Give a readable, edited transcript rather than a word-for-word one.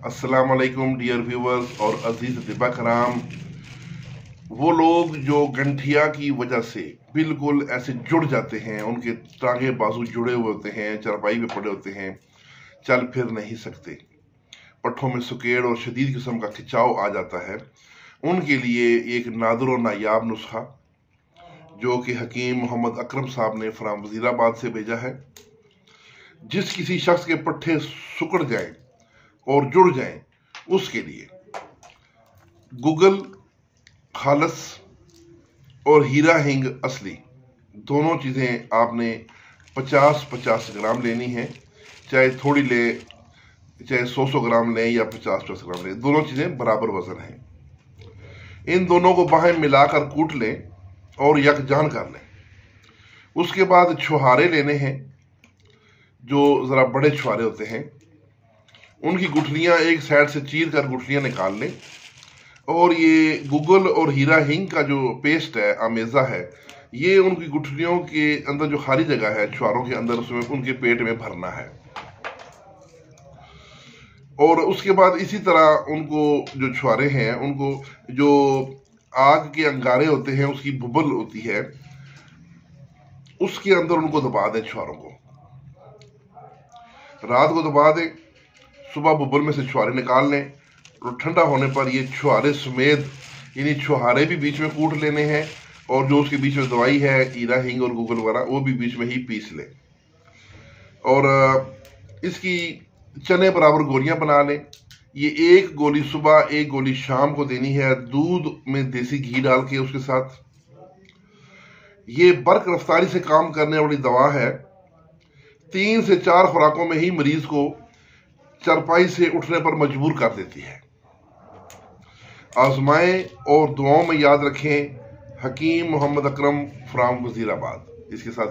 अस्सलाम वालेकुम dear viewers और अजीज दिबा कराम। वो लोग जो गंठिया की वजह से बिल्कुल ऐसे जुड़ जाते हैं, उनके टांगे बाजू जुड़े हुए होते हैं, चारपाई पे पड़े होते हैं, चल फिर नहीं सकते, पट्ठों में सुकेड़ और शदीद किस्म का खिंचाव आ जाता है, उनके लिए एक नादुर और नायाब नुस्खा जो कि हकीम मोहम्मद अकरम साहब ने फ्राम वजीराबाद से भेजा है। जिस किसी शख्स के पट्ठे सुकड़ जाएं और जुड़ जाएं, उसके लिए गूगल खालस और हीरा हिंग असली दोनों चीज़ें आपने 50-50 ग्राम लेनी है। चाहे थोड़ी ले, चाहे 100 ग्राम लें या 50-50 ग्राम लें, दोनों चीज़ें बराबर वजन हैं। इन दोनों को बाहें मिलाकर कूट लें और यकजान कर लें। उसके बाद छुहारे लेने हैं, जो ज़रा बड़े छुहारे होते हैं, उनकी गुठलियां एक साइड से चीर कर गुठलियां निकाल लें। और ये गूगल और हीरा हिंग का जो पेस्ट है, आमेज़ा है, ये उनकी गुठलियों के अंदर जो खाली जगह है छुहारों के अंदर, उसमें उनके पेट में भरना है। और उसके बाद इसी तरह उनको जो छुहारे हैं, उनको जो आग के अंगारे होते हैं, उसकी बुबल होती है, उसके अंदर उनको दबा दें। छुहारों को रात को दबा दें, सुबह बुबल में से छुहारे निकाल लें और ठंडा होने पर ये छुहारे समेत, यानी छुहारे भी बीच में कूट लेने हैं और जो उसके बीच में दवाई है हीरा हिंग और गूगल वगैरह, वो भी बीच में ही पीस लें। और इसकी चने बराबर गोलियां बना लें। ये एक गोली सुबह, एक गोली शाम को देनी है, दूध में देसी घी डाल के उसके साथ। ये बर्क रफ्तारी से काम करने वाली दवा है। 3 से 4 खुराकों में ही मरीज को चरपाई से उठने पर मजबूर कर देती है। आजमाएं और दुआओं में याद रखें। हकीम मोहम्मद अकरम फ्राम वजीराबाद। इसके साथ